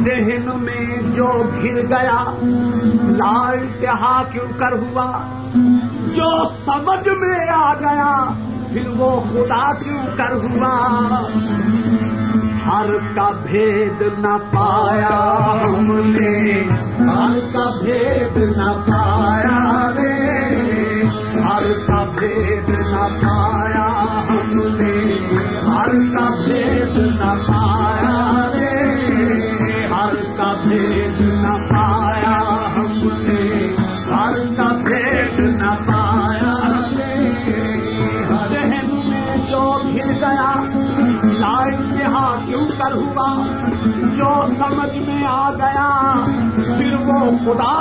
ذہن میں جو گھر گیا لا انتہا کیوں کر ہوا، جو سمجھ میں آ گیا پھر وہ خدا کیوں کر ہوا. ہر کا بھید نہ پایا ہم نے، ہر کا بھید نہ پایا رے، ہر کا بھید نہ پایا ہم نے، ہر کا بھید نہ پایا رے، ہر کا بھید نہ پایا ہم نے، ہر کا بھید نہ پایا رے. ذہن میں جو گھر گیا لا انتہا کیوں کر ہوا، جو سمجھ میں آ گیا پھر وہ خدا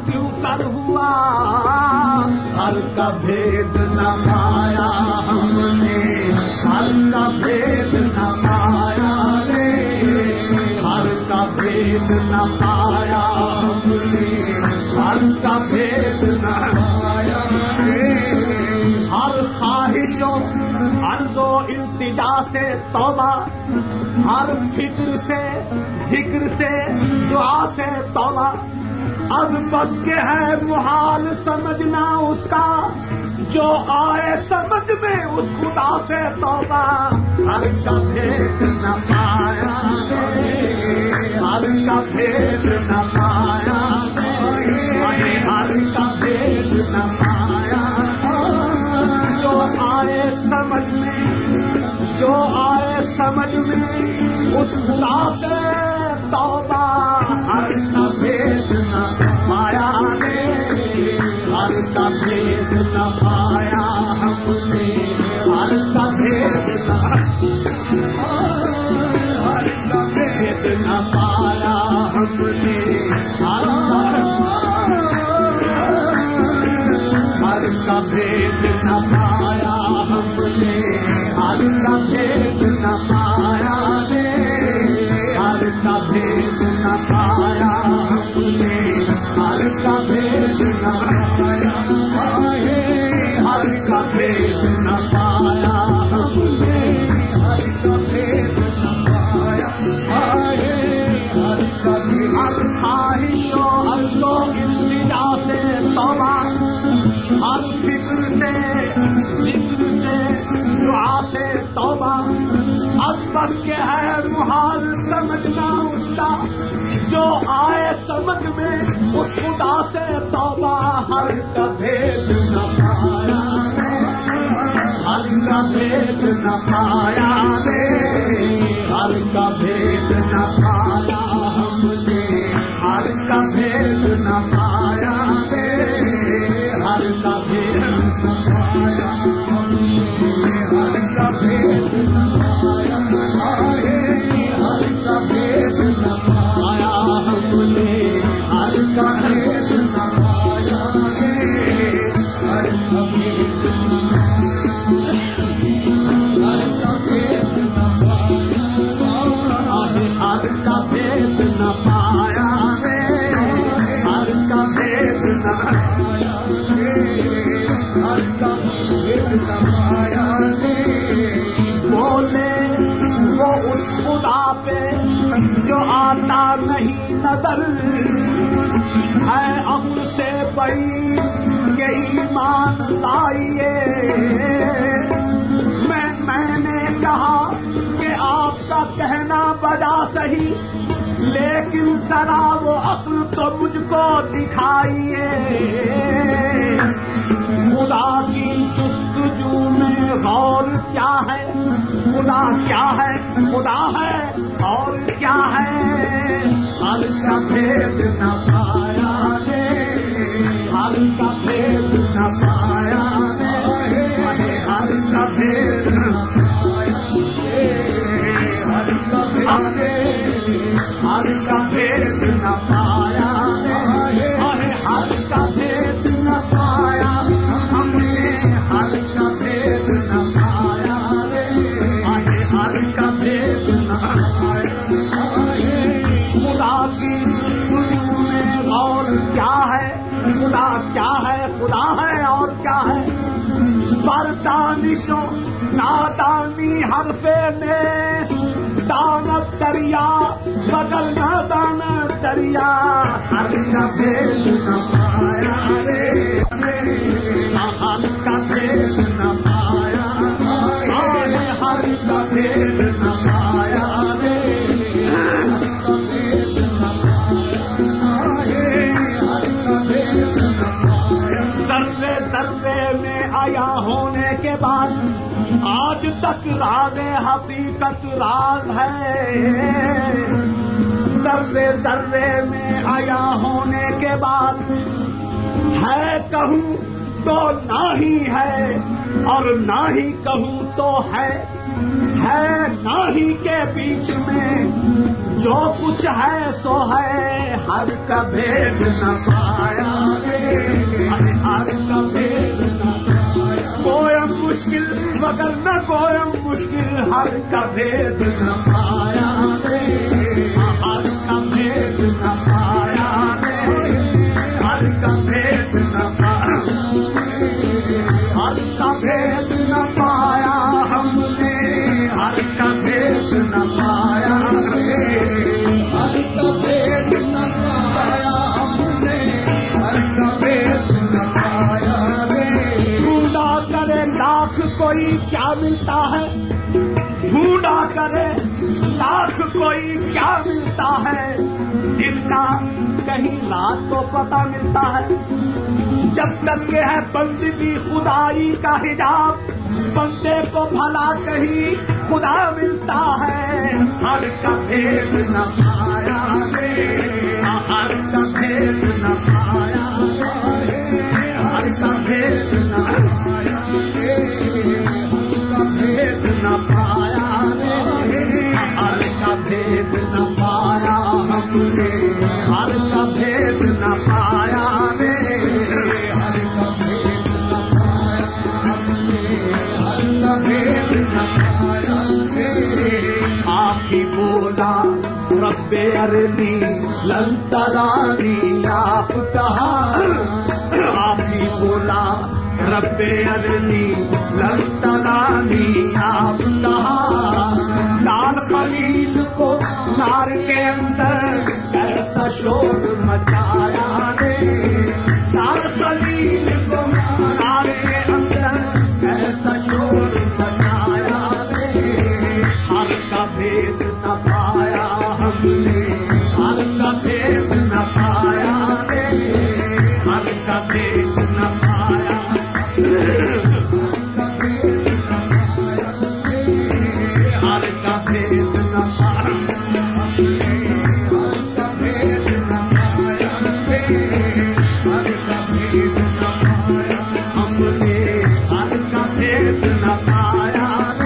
کیوں کر ہوا. ہر کا بھید نہ پایا ہم نے، ہر کا بھید نہ پایا رے، ہر کا بھید نہ پایا ہم نے، ہر کا بھید نہ پایا رے۔ ہر خواہش و عرض و التجا سے توبہ، ہر فکر سے ذکر سے دعا سے توبہ، اب بس کے ہے محال سمجھنا اس کا، جو آئے سمجھ میں اس خدا سے توبہ۔ ہر کا بھید نہ پایا ہر کا بھید نہ پایا ہر کا بھید نہ پایا، جو آئے سمجھ میں، جو آئے سمجھ میں اس خدا سے توبہ۔ ہر کا بھید نہ پایا رے، ہر کا بھید نہ پایا ہم نے، ہر کا بھید نہ، ہر کا بھید نہ پایا ہم نے، ہر کا بھید نہ پایا ہم نے، ہر کا بھید نہ پایا رے، ہر کا بھید نہ پایا ہم نے، ہر کا بھید نہ پایا، ہر کا بھید نہ پایا ہم نے، ہر کا بھید نہ پایا، ہر کا بھید۔ ہر خواہش و عرض و التجا سے توبہ، ہر فکر سے ذکر سے دعا سے توبہ، اب بس کے ہے محال سمجھنا اس کا، جو آئے سمجھ میں اس خدا سے توبہ۔ ہر کا بھید نہ پایا ہر کا بھید نہ پایا رے، ہر کا بھید نہ پایا ہم نے، ہر کا بھید نہ پایا رے، ہر کا بھید نہ پایا ہم نے، ہر کا بھید نہ پایا، ہر کا بھید نہ پایا ہم نے، ہر کا بھید نہ پایا رے، ہر کا بھید نہ ہر کا بھید نہ پایا رے، ہر کا بھید نہ پایا رے، ہر کا بھید نہ پایا رے۔ بولے وہ اس خدا پہ جو آتا نہیں نظر، ہے عقل سے بڑی کہ ایمان لائیے۔ میں نے کہا کہ آپ کا کہنا بڑا صحیح، لیکن ذرا وہ عقل تو مجھ کو دکھائیے۔ خدا کی جستجو میں غور کیا ہے، خدا کیا ہے، خدا ہے اور کیا ہے۔ ہر کا بھید نہ پایا رے، ہر کا بھید نہ پایا رے، ہر کا بھید نہ پایا رے، ہر کا بھید، ہر کا بھید نہ پایا رے، ہر کا بھید نہ پایا ہم نے، ہر کا بھید نہ پایا رے، ہر کا بھید نہ پایا۔ خدا کی جستجو میں غور کیا ہے، خدا کیا ہے، خدا ہے اور کیا ہے۔ پر دانش و نادانی حرف نیست، دانت دریا بغل نہ دانت دریا۔ ہر کا بھید نہ پایا رے، ہر کا بھید نہ پایا، ہر کا بھید نہ پایا رے، ہر کا بھید نہ پایا، ہر کا بھید نہ پایا۔ ذرے ذرے میں آیا ہونے کے بعد آج تک راز حقیقت راز ہے۔ ذرے ذرے میں آیا ہونے کے بعد ہے کہوں تو نہ ہی ہے، اور نہ ہی کہوں تو ہے نہ ہی کے بیچ میں جو کچھ ہے سو ہے۔ ہر کا بھید نہ پایا رے، ہر کا بھید مگر نہ گویم مشکل ہر کا بھید نہ پایا رے، ہر کا بھید نہ پایا رے، ہر کا بھید نہ پایا، ہر کا بھید نہ پایا ہم نے، ہر کا بھید نہ پایا رے، ہر کا بھید نہ پایا ہم نے، ہر کا بھید نہ پایا رے۔ ڈھونڈا کرے لاکھ کوئی کیا ملتا ہے، ڈھونڈا کرے لاکھ کوئی کیا ملتا ہے، دل کا کہیں رات کو پتہ ملتا ہے، جب تک یہ ہے بندگی خدائی کا حجاب، بندے کو بھلا کہیں خدا ملتا ہے، ہر کا بھید نہ پایا رے، ہر کا بھید نہ پایا رے، ہر کا بھید نہ پایا رے، ہر کا بھید نہ پایا رے، ہر کا بھید نہ پایا ہم نے، ہر کا بھید نہ پایا رے، ہر کا بھید نہ پایا ہم نے، ہر کا بھید نہ پایا رے۔ آپ ہی بولا رب ارنی لن ترانی، آپ کہا آپ ہی بولا رب ارنی لن ترانی، آپ کہا لال خلیل کو نار کے اندر ایسا شور مچایا رے، لال خلیل کو نار کے اندر ایسا شور مچایا رے، ہر کا بھید نہ پایا ہم نے، ہر کا بھید نہ پایا رے، ہر کا بھید نہ پایا، ہر کا بھید نہ پایا، ہر کا بھید نہ پایا رے، ہر کا بھید نہ پایا ہم نے، ہر کا بھید نہ پایا رے،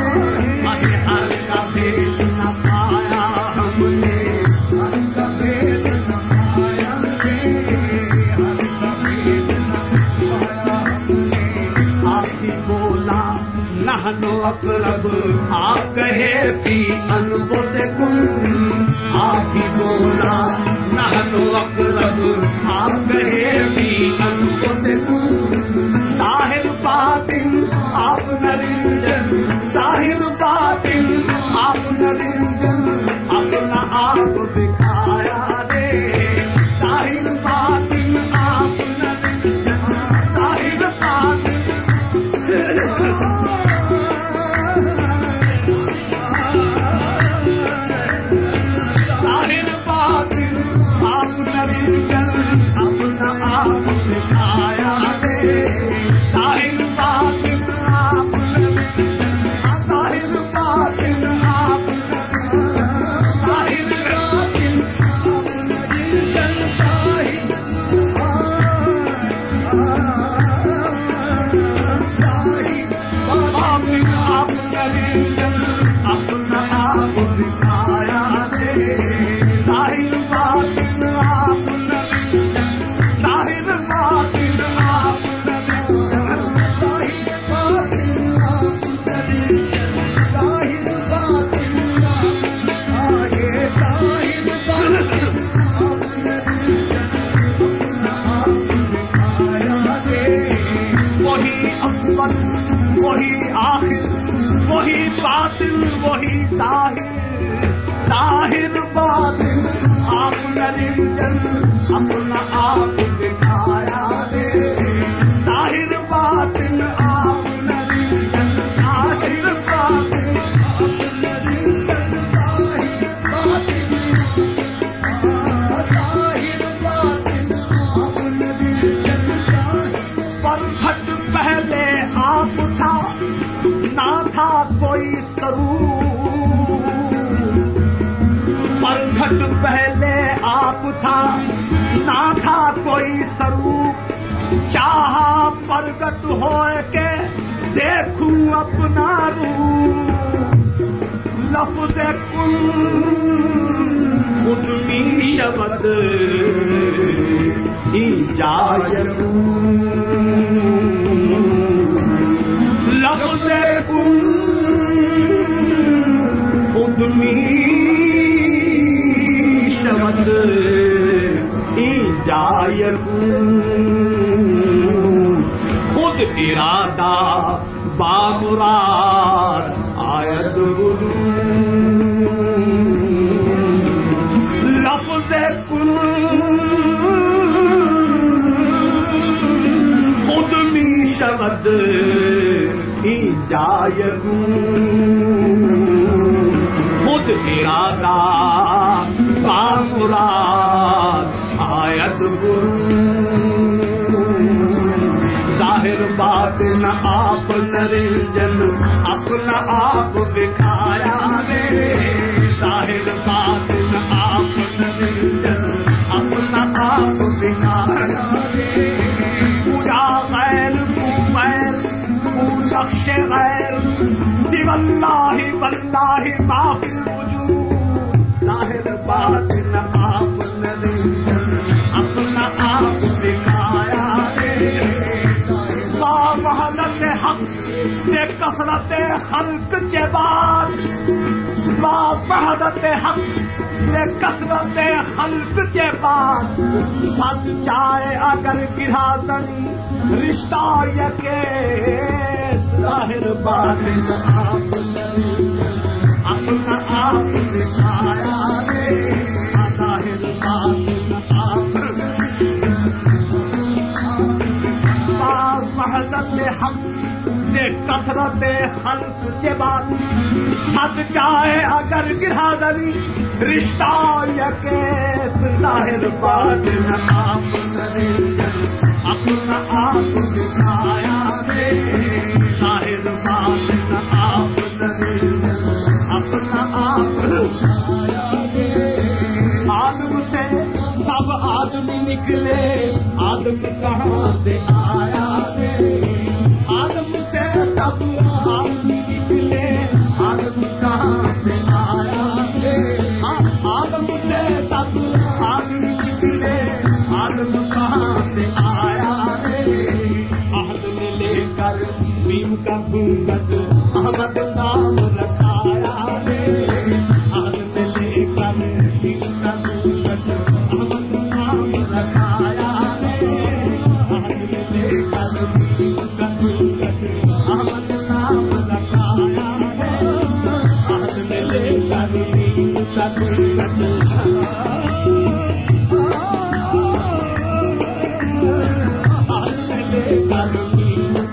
ہر کا بھید نہ پایا ہم نے، ہر کا بھید نہ پایا رے، ہر کا بھید نہ پایا ہم نے۔ آپ ہی بولا نحن اقرب، آپ کہے فی انفسکم، آپ ہی بولا نحن اقرب، آپ کہے فی انفسکم، ظاہر باطن آپ نرنجن، ظاہر باطن آپ نرنجن، اپنا آپ دکھایا رے، ظاہر باطن آپ نرنجن، ظاہر باطن ظاہر باطن آپ نرنجن، اپنا آپ دکھایا رے، ظاہر باطن آپ نرنجن، ظاہر باطن آپ ظاہر باطن آپ نرنجن، ظاہر باطن آپ نرنجن، اپنا آپ دکھایا رے، ظاہر باطن آپ نرنجن، ظاہر باطن آپ نرنجن، ظاہر باطن آپ نرنجن، ظاہر باطن ظاہر باطن آپ نرنجن، اپنا آپ دکھایا رے، وہی اول وہی آخر وہی باطن وہی ظاہر، ظاہر باطن آپ نرنجن، اپنا آپ دکھایا رے، ظاہر باطن آپ نرنجن، ظاہر باطن آپ نرنجن، ظاہر باطن ظاہر باطن آپ نرنجن، پرگھٹ پہلے آپ تھا نہ تھا کوئی سرور، پرگھٹ پہلے آپ تھا نہ تھا کوئی سرور، چاہا پرگٹ ہوئے کے دیکھوں اپنا روپ، لفظ کن خود می شبد ایجاد، لفظ کن خود ارادہ بامراد آید لفظ کن خود می شود ایجاید خود ارادہ بامراد آید ظاہر باطن آپ نرنجن اپنا آپ دکھایا رے ظاہر باطن آپ نرنجن اپنا آپ دکھایا رے پوجا غیر تو غیر تو نقش غیر سوی اللہ واللہ ما فی الوجود ظاہر باطن آپ نرنجن اپنا آپ دکھایا رے وحدت حق سے کثرت خلق کے بعد وحدت حق سے کثرت خلق کے بعد سچ چاہے اگر گرا زنی رشتہ یکیس ظاہر باطن آپ اپنا آپ دکھایا رے ظاہر باطن آپ وحدت حق سے کثرت خلق کے بعد سچ چاہے اگر گرا زنی رشتہ یکیس ظاہر باطن آپ اپنا آپ دکھایا رے ظاہر باطن آپ اپنا آپ دکھایا رے آدم سے سب آدمی نکلے آدم کہاں سے آیا رے آدم سے سب آدمی نکلے آدم کہاں سے آیا رے آدم سے سب آدمی نکلے آدم کہاں سے آیا رے عہد میں لے کر بیم کا گنبد احمد نام رکھایا رے عہد میں لے کر بیم کا گنبد احمد نام رکھایا رے عہد میں لے کر بیم کا گنبد احمد نام رکھایا رے عہد میں لے کر بیم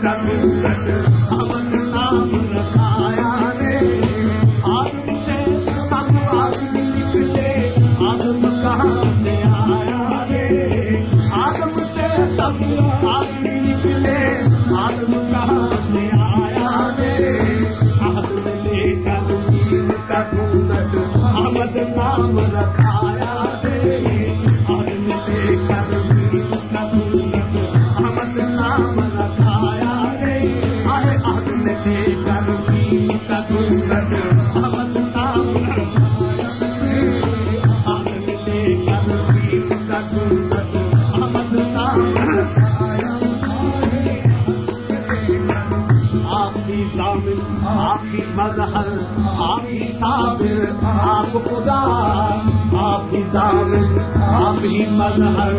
کا گنبد احمد نام رکھایا رے آدم سے سب آدمی نکلے آدم کہاں سے آیا رے آدم سے سب آدمی نکلے آدم کہاں سے آیا رے عہد میں لے کر بیم کا گنبد احمد نام رکھایا رے عہد میں لے کر بیم کا گنبد احمد نام رکھایا رے عہد میں لے کر بیم کا گنبد احمد نام رکھایا رے عہد میں لے کر بیم کا گنبد احمد نام رکھایا رے آپ کی ضامن آپ کی مظہر آپ کی صابر آپ خدا آپ کی ضامن آپ کی مظہر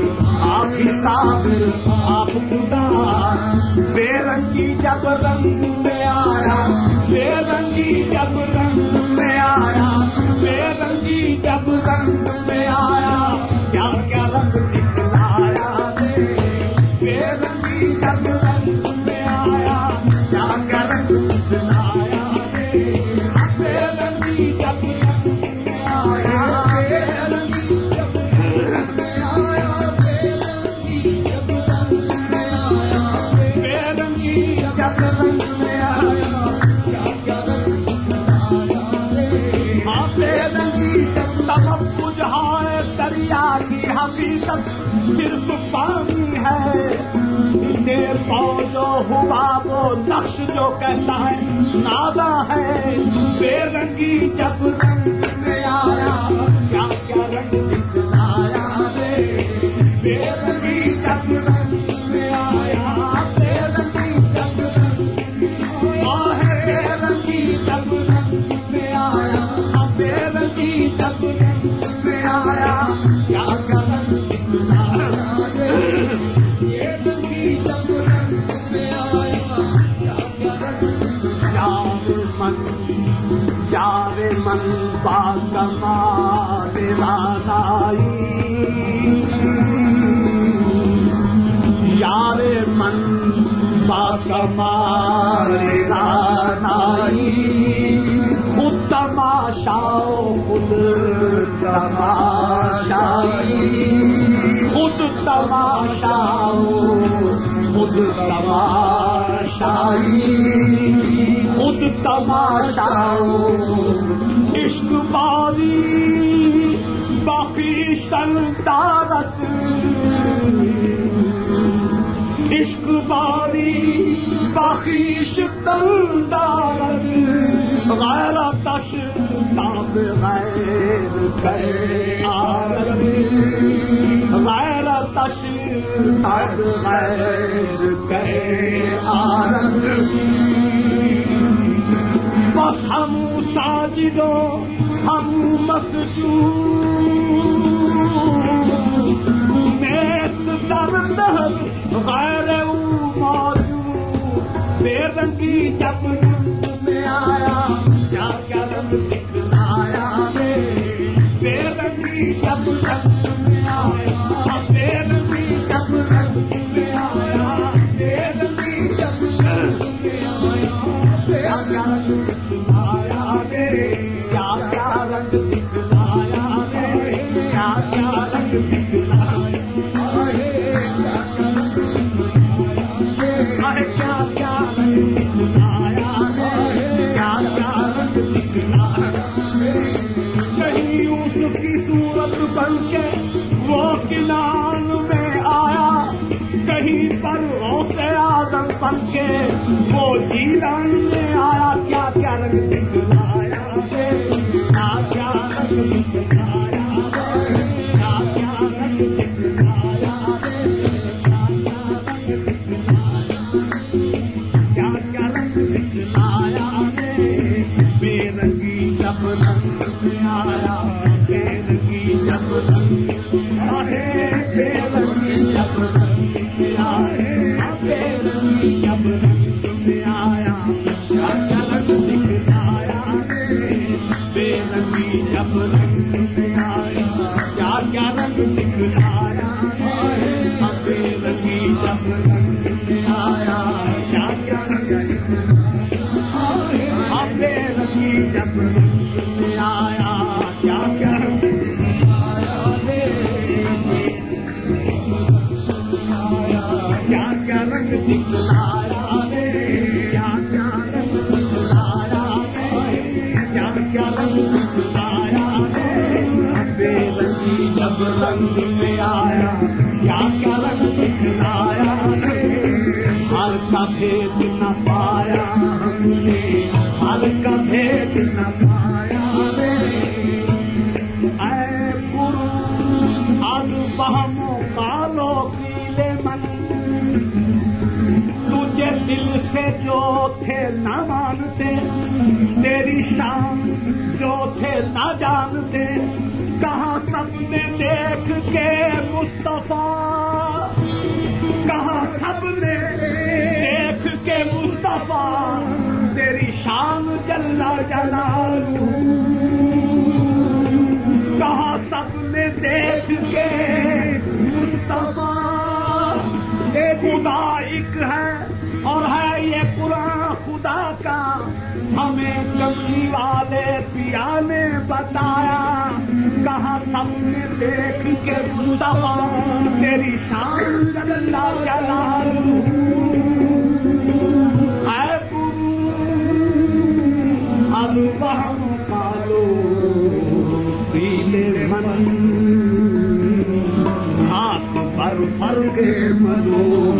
آپ کی صابر آپ خدا بے رنگی جب رنگ میں آیا بے رنگی جب رنگ میں آیا بے رنگی جب رنگ میں آیا کیا کیا رنگ دکھلایا رے بے رنگی جب رنگ میں آیا کیا کیا رنگ دکھلایا رے بے رنگی جب رنگ میں آیا بے رنگی جب رنگ میں آیا بے رنگی جب رنگ میں آیا بے رنگی جب رنگ میں آیا کیا کیا رنگ دکھلایا رے بے رنگی جب تب بجھائے دریا کی حقیقت صرف پانی ہے اسے پوجو ہوا وہ نقش جو کہتا ہے نادا ہے بے رنگی جب رنگ میں آیا کیا کیا رنگ دکھلایا رے بے رنگی جب رنگ میں آیا بے رنگی جب رنگ بے رنگی جب رنگ میں آیا بے رنگی جب رنگ میں آیا کیا کیا رنگ دکھلایا رے یار من با کمال رانائی یار من با کمال رانائی خود تماشا خود تماشائی خود تماشا خود تماشائی خود تماشا عشق باری بخیشتن دارد عشق باری بخیشتن دارد غیرتش تاب غیر کے عالم غیرتش تاب غیر کے عالم بس ہم ساجد و ہم مسجود نیست در دہر غیر او موجود بے رنگی جب رنگ میں آیا کیا کیا رنگ دکھلایا بے رنگی جب رنگ میں آیا بے رنگی جب رنگ میں آیا بے رنگی جب رنگ میں آیا کیا کیا رنگ دکھلایا کیا کیا رنگ دکھلایا کیا کیا رنگ دکھلایا کیا کیا رنگ دکھلایا کیا کیا رنگ دکھلایا کہیں یوسف کی صورت بن کے وہ کنان میں آیا کہیں پر غوث اعظم بن کے وہ جیلان میں آیا کیا کیا رنگ دکھلایا کیا کیا رنگ دکھلایا کیا کیا رنگ دکھلایا کیا کیا رنگ دکھلایا بے رنگی جب رنگ میں آیا بے رنگی جب رنگ آئے بے رنگی جب رنگ میں آئے بے رنگی جب رنگ میں آیا کیا کیا رنگ دکھلایا بے رنگی جب رنگ میں آیا کیا کیا رنگ دکھلایا بے رنگی جب رنگ میں آیا کیا کیا رنگ بے رنگی جب رنگ میں آیا کیا کیا رنگ کیا کیا رنگ دکھلایا کیا کیا رنگ دکھلایا کیا کیا رنگ دکھلایا بے رنگی جب رنگ میں آیا کیا کیا رنگ دکھلایا ہر کا بھید نہ پایا ہم نے ہر کا بھید نہ پایا اے گرو اب بہموں کالو پیلے من تجھے دل سے جو تھے نہ مانتے تیری شان جو تھے نہ جانتے کہاں سب نے دیکھ کے مصطفیٰ کہاں سب نے دیکھ کے مصطفیٰ تیری شان جل جلالہ کہاں سب نے دیکھ کے مصطفیٰ ایک خدا ایک ہے اور ہے یہ قرآن خدا کا ہمیں کملی والے پیا نے بتایا کہاں سب نے دیکھ کے مصطفیٰ تیری شان جل جلالہ اے گرو اب ہم پالو پیلے من ہاتھ پر کے منو